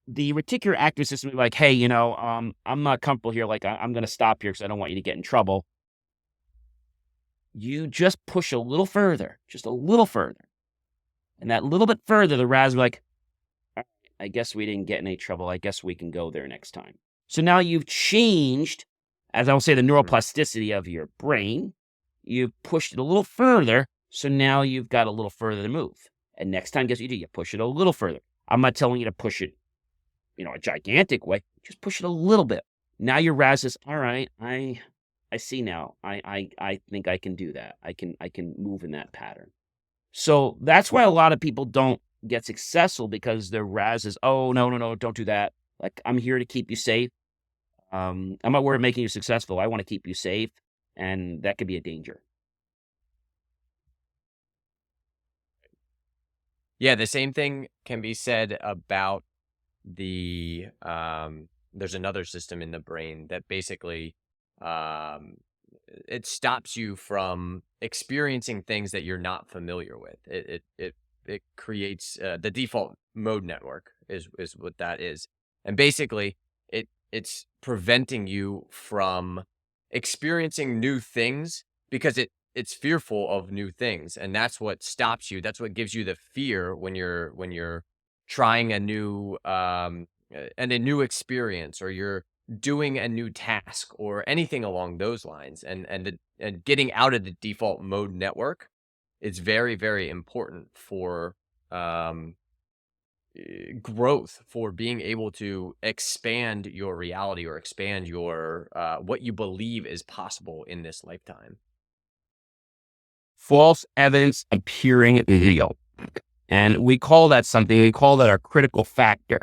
the reticular activating system will be like, hey, I'm not comfortable here. Like, I'm going to stop here because I don't want you to get in trouble. You just push a little further, just a little further. And that little bit further, the RAS will be like, all right, I guess we didn't get in any trouble. I guess we can go there next time. So now you've changed, as I will say, the neuroplasticity of your brain. You've pushed it a little further, so now you've got a little further to move. And next time, guess what you do? You push it a little further. I'm not telling you to push it, a gigantic way. Just push it a little bit. Now your RAS is, all right, I see now. I think I can do that. I can move in that pattern. So that's why a lot of people don't get successful, because their RAS is, oh, no, don't do that. Like, I'm here to keep you safe. I'm not worried about making you successful. I want to keep you safe, and that could be a danger. Yeah, the same thing can be said about there's another system in the brain that basically it stops you from experiencing things that you're not familiar with. It creates the default mode network is what that is. And basically it's preventing you from experiencing new things because it's fearful of new things, and that's what stops you. That's what gives you the fear when you're trying a new and a new experience, or you're doing a new task or anything along those lines. And getting out of the default mode network is very, very important for growth, for being able to expand your reality or expand your what you believe is possible in this lifetime. False evidence appearing real. And we call that our critical factor,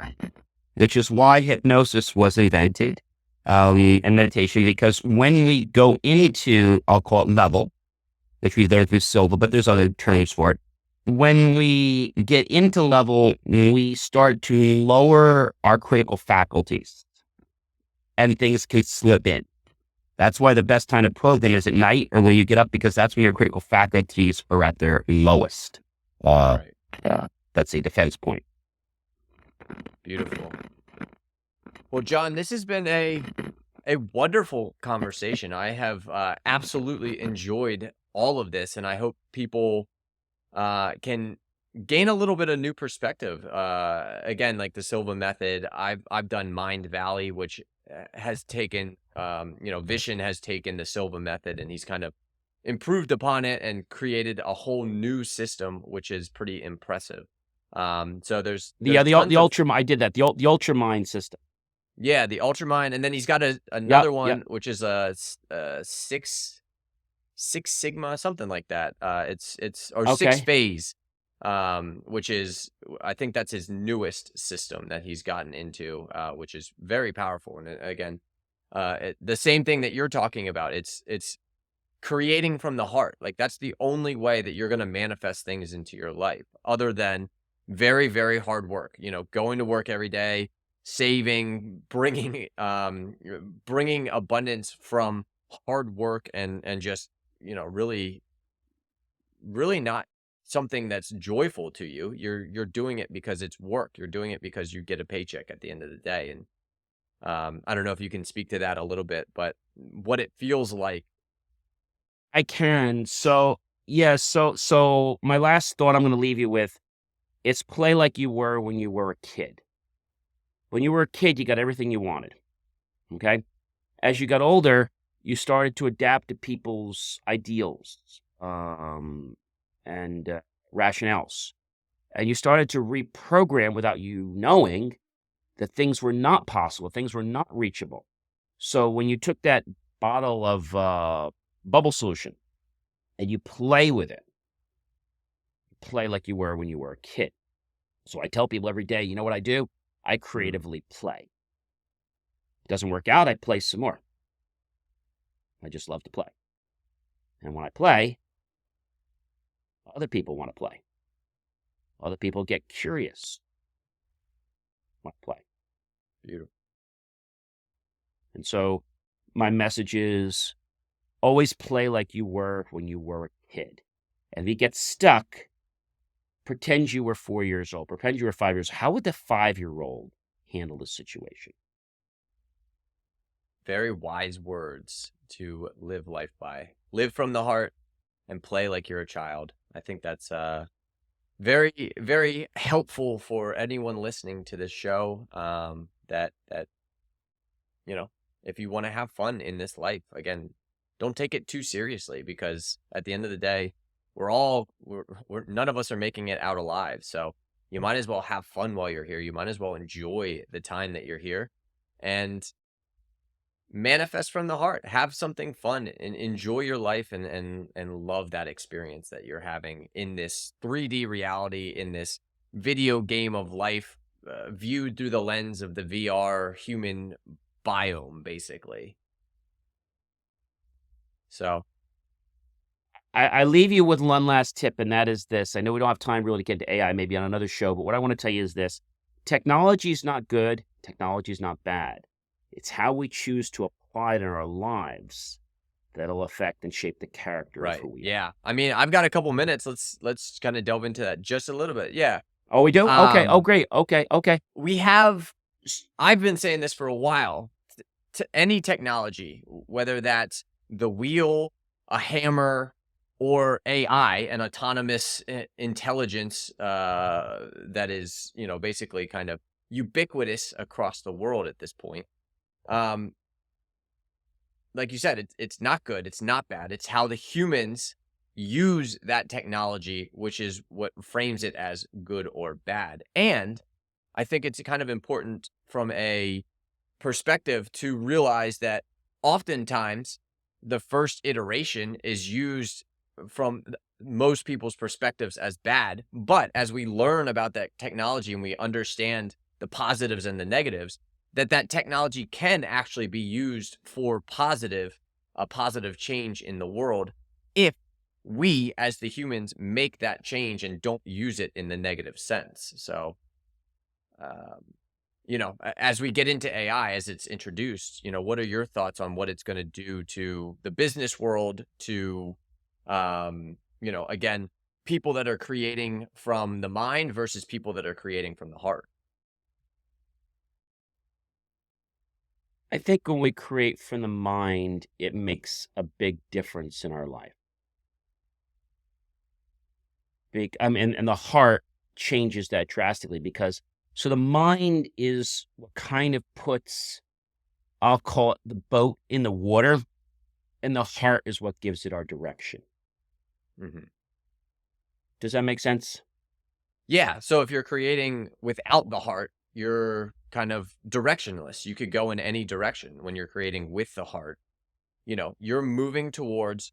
which is why hypnosis was invented, and meditation, because when we go into, I'll call it level, which we there through silver, but there's other terms for it. When we get into level, we start to lower our critical faculties, and things can slip in. That's why the best time to program is at night or when you get up, because that's when your critical faculties are at their lowest. Right. That's a defense point. Beautiful. Well, John, this has been a a wonderful conversation. I have absolutely enjoyed all of this, and I hope people can gain a little bit of new perspective. Again, like the Silva method, I've done Mind Valley, which has taken, Vishen has taken the Silva method, and he's kind of improved upon it and created a whole new system, which is pretty impressive. So there's The tons of ultra I did that. The Ultramind system. yeah, the Ultramind, and then he's got Yep, another yep. one, which is a Six Sigma, something like that. It's or Six Okay. Phase, which is I think that's his newest system that he's gotten into, which is very powerful. And again, the same thing that you're talking about. It's creating from the heart. Like that's the only way that you're going to manifest things into your life, other than very, very hard work. Going to work every day, saving, bringing abundance from hard work and just really, really not something that's joyful to you. You're doing it because it's work. You're doing it because you get a paycheck at the end of the day. And I don't know if you can speak to that a little bit, but what it feels like. I can. So, yeah, so my last thought I'm gonna leave you with, it's play like you were when you were a kid. When you were a kid, you got everything you wanted, okay? As you got older, you started to adapt to people's ideals, and, rationales, and you started to reprogram without you knowing that things were not possible, things were not reachable. So when you took that bottle of, bubble solution and you play with it, play like you were when you were a kid. So I tell people every day, you know what I do? I Mm, creatively play. It doesn't work out, I play some more. I just love to play. And when I play, other people want to play. Other people get curious, want to play. beautiful. And so my message is always play like you were when you were a kid. And if you get stuck, pretend you were 4 years old, pretend you were 5 years. How would the 5-year-old handle the situation? Very wise words to live life by. Live from the heart and play like you're a child. I think that's very, very helpful for anyone listening to this show. That if you want to have fun in this life, again, don't take it too seriously, because at the end of the day, we're none of us are making it out alive. So you might as well have fun while you're here. You might as well enjoy the time that you're here, and manifest from the heart. Have something fun and enjoy your life, and love that experience that you're having in this 3D reality, in this video game of life, viewed through the lens of the VR human biome, basically. So, I leave you with one last tip, and that is this. I know we don't have time really to get into AI, maybe on another show, but what I want to tell you is this. Technology is not good. Technology is not bad. It's how we choose to apply it in our lives that'll affect and shape the character of right. who we are. Yeah. I mean, I've got a couple minutes. Let's kind of delve into that just a little bit. Yeah. Oh, we do? Okay. Oh, Um, great. Okay. Okay. we have I've been saying this for a while. To any technology, whether that's the wheel, a hammer, or AI, an autonomous intelligence that is, basically kind of ubiquitous across the world at this point. Um, like you said, it's not good, it's not bad. It's how the humans use that technology, which is what frames it as good or bad. And I think it's kind of important from a perspective to realize that oftentimes the first iteration is used from most people's perspectives as bad. But as we learn about that technology and we understand the positives and the negatives, that technology can actually be used for a positive change in the world, if we as the humans make that change and don't use it in the negative sense. So, um, as we get into AI, as it's introduced, what are your thoughts on what it's going to do to the business world, to, again, people that are creating from the mind versus people that are creating from the heart? I think when we create from the mind, it makes a big difference in our life. And the heart changes that drastically because so the mind is what kind of puts, I'll call it the boat in the water, and the heart is what gives it our direction. Mhm. Does that make sense? Yeah, so if you're creating without the heart, you're kind of directionless. You could go in any direction. When you're creating with the heart, you're moving towards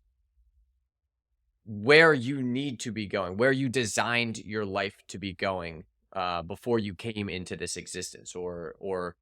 where you need to be going, where you designed your life to be going before you came into this existence, or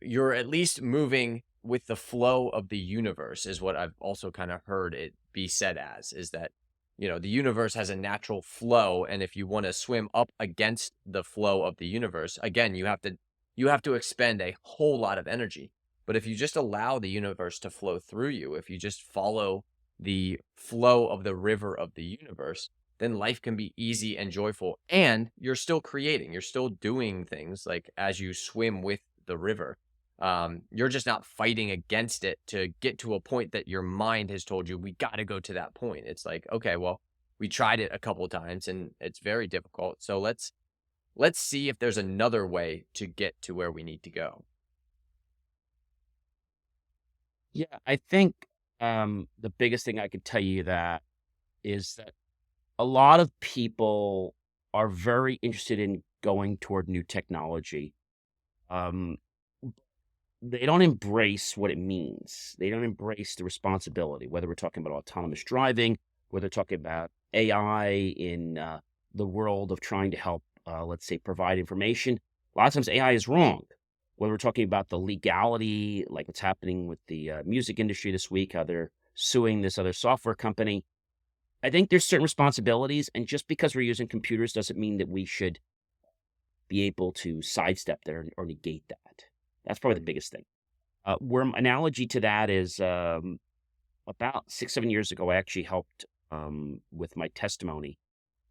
you're at least moving with the flow of the universe, is what I've also kind of heard it be said as, is that, the universe has a natural flow. And if you want to swim up against the flow of the universe, again, you have to expend a whole lot of energy. But if you just allow the universe to flow through you, if you just follow the flow of the river of the universe, then life can be easy and joyful. And you're still creating, you're still doing things like as you swim with the river. You're just not fighting against it to get to a point that your mind has told you we got to go to that point. It's like, okay, well, we tried it a couple of times and it's very difficult. So let's see if there's another way to get to where we need to go. Yeah, I think the biggest thing I could tell you that is that a lot of people are very interested in going toward new technology. Um, they don't embrace what it means. They don't embrace the responsibility, whether we're talking about autonomous driving, whether we're talking about AI in the world of trying to help, let's say, provide information. A lot of times AI is wrong. Whether we're talking about the legality, like what's happening with the music industry this week, how they're suing this other software company. I think there's certain responsibilities, and just because we're using computers doesn't mean that we should be able to sidestep that or negate that. That's probably the biggest thing. Where my analogy to that is about 6, 7 years ago, I actually helped with my testimony,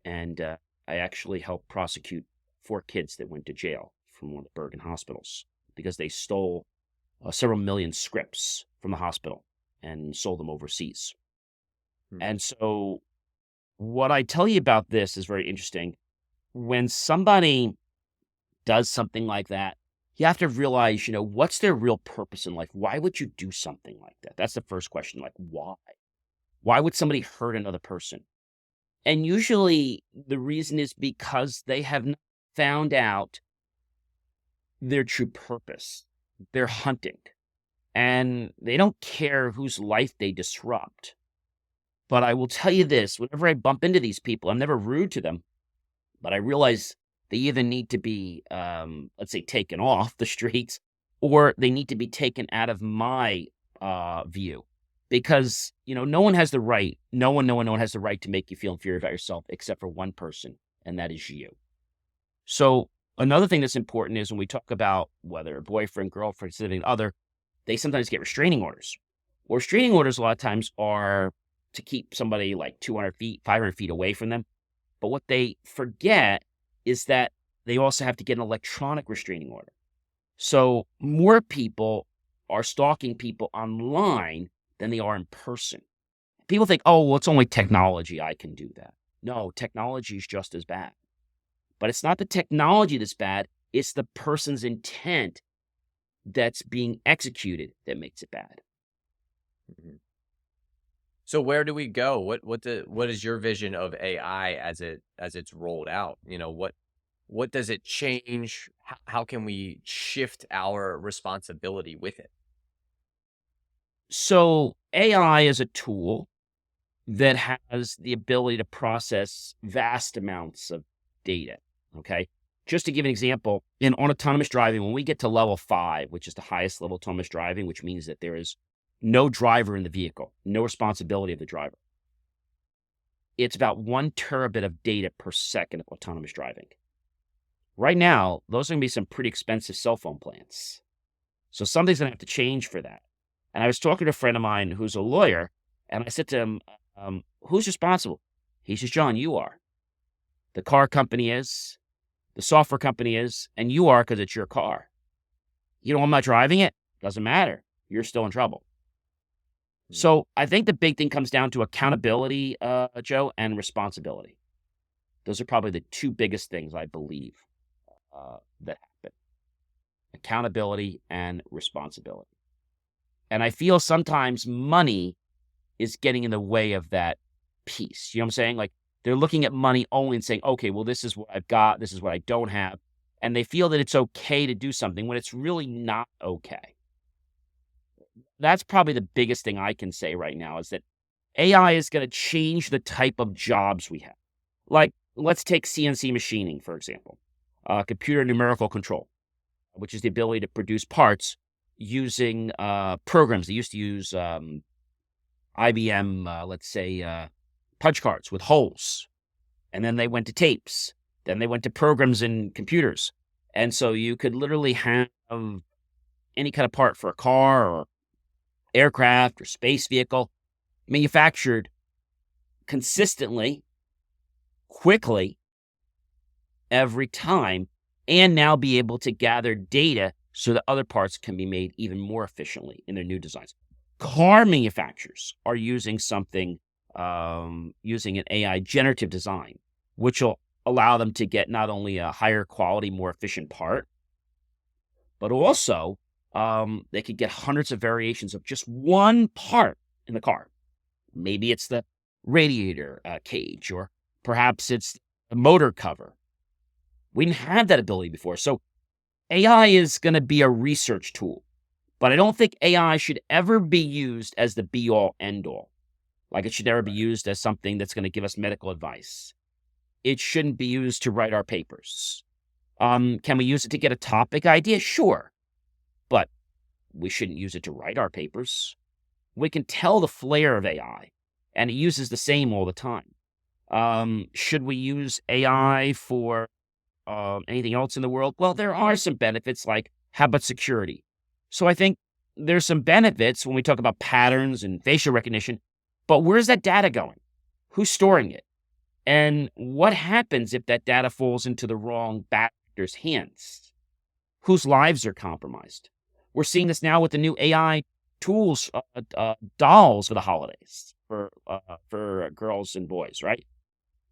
and I actually helped prosecute 4 kids that went to jail from one of the Bergen hospitals because they stole several million scripts from the hospital and sold them overseas. Hmm. And so, what I tell you about this is very interesting. When somebody does something like that, you have to realize, what's their real purpose in life? Why would you do something like that? That's the first question. Like, why? Why would somebody hurt another person? And usually the reason is because they have not found out their true purpose. They're hunting and they don't care whose life they disrupt. But I will tell you this, whenever I bump into these people, I'm never rude to them, but I realize they either need to be, let's say, taken off the streets, or they need to be taken out of my view, because no one has the right, no one has the right to make you feel inferior about yourself, except for one person, and that is you. So another thing that's important is when we talk about whether a boyfriend, girlfriend, significant other, they sometimes get restraining orders. Well, restraining orders a lot of times are to keep somebody like 200 feet, 500 feet away from them. But what they forget is that they also have to get an electronic restraining order. So more people are stalking people online than they are in person. People think, oh, well, it's only technology. I can do that. No, technology is just as bad. But it's not the technology that's bad. It's the person's intent that's being executed that makes it bad. Mhm. So where do we go? What is your vision of AI as it's rolled out? What does it change? How can we shift our responsibility with it? So AI is a tool that has the ability to process vast amounts of data. Okay. Just to give an example, in on autonomous driving, when we get to level 5, which is the highest level autonomous driving, which means that there is no driver in the vehicle, no responsibility of the driver. It's about 1 terabit of data per second of autonomous driving. Right now, those are going to be some pretty expensive cell phone plans. So something's going to have to change for that. And I was talking to a friend of mine who's a lawyer, and I said to him, who's responsible? He says, John, you are. The car company is, the software company is, and you are because it's your car. I'm not driving it. Doesn't matter. You're still in trouble. So I think the big thing comes down to accountability, Joe, and responsibility. Those are probably the two biggest things I believe that happen: accountability and responsibility. And I feel sometimes money is getting in the way of that piece. You know what I'm saying? Like they're looking at money only and saying, okay, well, this is what I've got, this is what I don't have. And they feel that it's okay to do something when it's really not okay. That's probably the biggest thing I can say right now, is that AI is going to change the type of jobs we have. Like, let's take CNC machining, for example, computer numerical control, which is the ability to produce parts using programs. They used to use IBM, let's say, punch cards with holes. And then they went to tapes. Then they went to programs in computers. And so you could literally have any kind of part for a car or aircraft or space vehicle manufactured consistently, quickly, every time, and now be able to gather data so that other parts can be made even more efficiently in their new designs. Car manufacturers are using something, using an AI generative design, which will allow them to get not only a higher quality, more efficient part, but also they could get hundreds of variations of just one part in the car. Maybe it's the radiator cage, or perhaps it's the motor cover. We didn't have that ability before. So AI is going to be a research tool, but I don't think AI should ever be used as the be-all, end-all. Like it should never be used as something that's going to give us medical advice. It shouldn't be used to write our papers. Can we use it to get a topic idea? Sure. But we shouldn't use it to write our papers. We can tell the flair of AI, and it uses the same all the time. Should we use AI for anything else in the world? Well, there are some benefits, like how about security? So I think there's some benefits when we talk about patterns and facial recognition, but where's that data going? Who's storing it? And what happens if that data falls into the wrong bad actors' hands? Whose lives are compromised? We're seeing this now with the new AI tools, dolls for the holidays for girls and boys, right?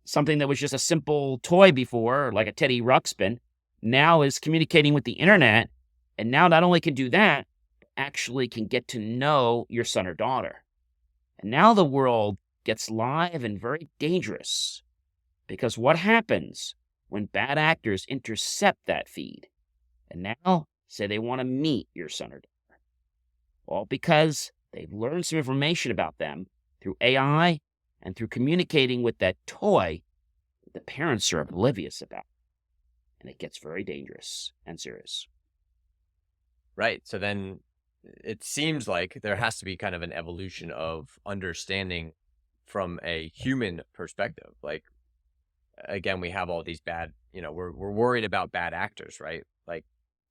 Something that was just a simple toy before, like a Teddy Ruxpin, now is communicating with the internet, and now not only can do that, actually can get to know your son or daughter. And now the world gets live and very dangerous, because what happens when bad actors intercept that feed and now say they want to meet your son or daughter? Well, because they've learned some information about them through AI and through communicating with that toy that the parents are oblivious about. And it gets very dangerous and serious. Right. So then it seems like there has to be kind of an evolution of understanding from a human perspective. Like, again, we have all these bad, we're worried about bad actors, right? Like,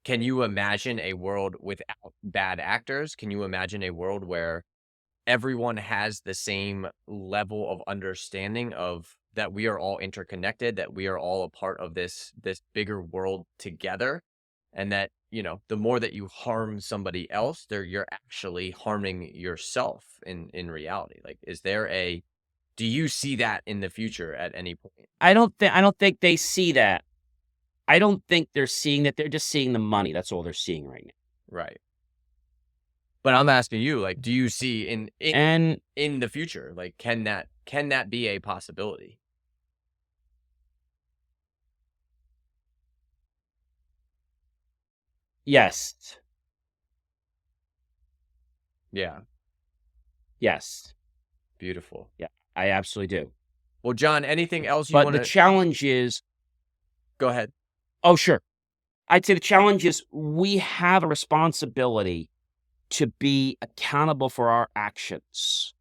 can you imagine a world without bad actors? Can you imagine a world where everyone has the same level of understanding of that we are all interconnected, that we are all a part of this bigger world together, and that, the more that you harm somebody else, you're actually harming yourself in reality? Like, do you see that in the future at any point? I don't think they see that. I don't think they're seeing that. They're just seeing the money. That's all they're seeing right now. Right. But I'm asking you, like, do you see And in the future, like, can that be a possibility? yes, Yeah. yes, Beautiful. yeah, I absolutely do. Well, John, anything else you But want the to challenge is, go ahead? oh, sure. I'd say the challenge is we have a responsibility to be accountable for our actions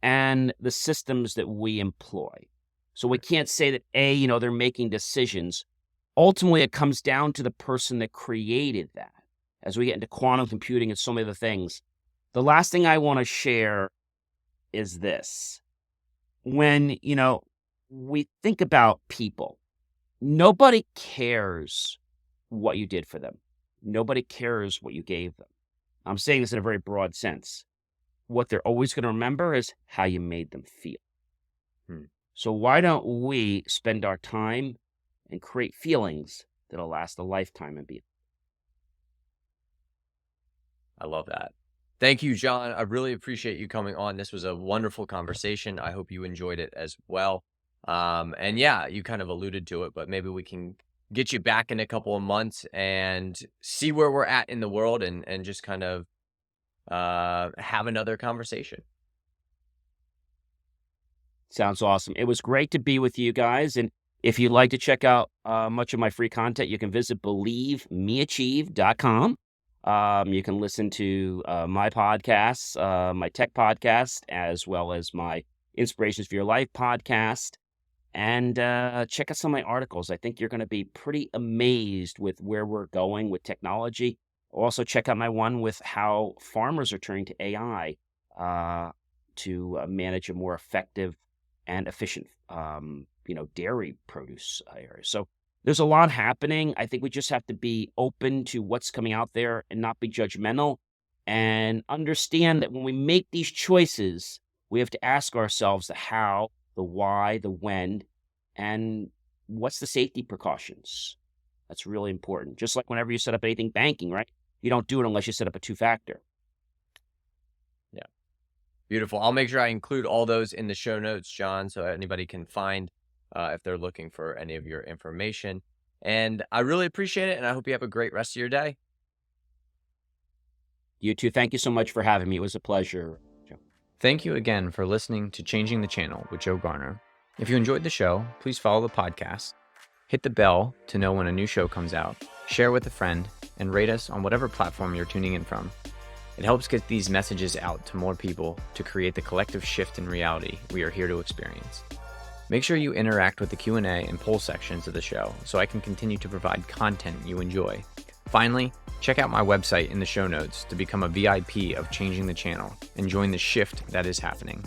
and the systems that we employ. So we can't say that, they're making decisions. Ultimately, it comes down to the person that created that. As we get into quantum computing and so many other things, the last thing I want to share is this. When, we think about people, nobody cares what you did for them. Nobody cares what you gave them. I'm saying this in a very broad sense. What they're always going to remember is how you made them feel. Hmm. So why don't we spend our time and create feelings that'll last a lifetime and beyond? I love that. Thank you, John. I really appreciate you coming on. This was a wonderful conversation. I hope you enjoyed it as well. And yeah, you kind of alluded to it, but maybe we can get you back in a couple of months and see where we're at in the world and just kind of have another conversation. Sounds awesome. It was great to be with you guys. And if you'd like to check out much of my free content, you can visit believemeachieve.com. You can listen to my podcasts, my tech podcast, as well as my Inspirations for Your Life podcast. And check out some of my articles. I think you're going to be pretty amazed with where we're going with technology. Also, check out my one with how farmers are turning to AI to manage a more effective and efficient, dairy produce area. So there's a lot happening. I think we just have to be open to what's coming out there and not be judgmental and understand that when we make these choices, we have to ask ourselves the how, the why, the when, and what's the safety precautions. That's really important. Just like whenever you set up anything banking, right? You don't do it unless you set up a two-factor. Yeah. Beautiful. I'll make sure I include all those in the show notes, John, so anybody can find if they're looking for any of your information. And I really appreciate it, and I hope you have a great rest of your day. You too. Thank you so much for having me. It was a pleasure, Joe. Thank you again for listening to Changing the Channel with Joe Garner. If you enjoyed the show, please follow the podcast, hit the bell to know when a new show comes out, share with a friend, and rate us on whatever platform you're tuning in from. It helps get these messages out to more people to create the collective shift in reality we are here to experience. Make sure you interact with the Q&A and poll sections of the show so I can continue to provide content you enjoy. Finally, check out my website in the show notes to become a VIP of Changing the Channel and join the shift that is happening.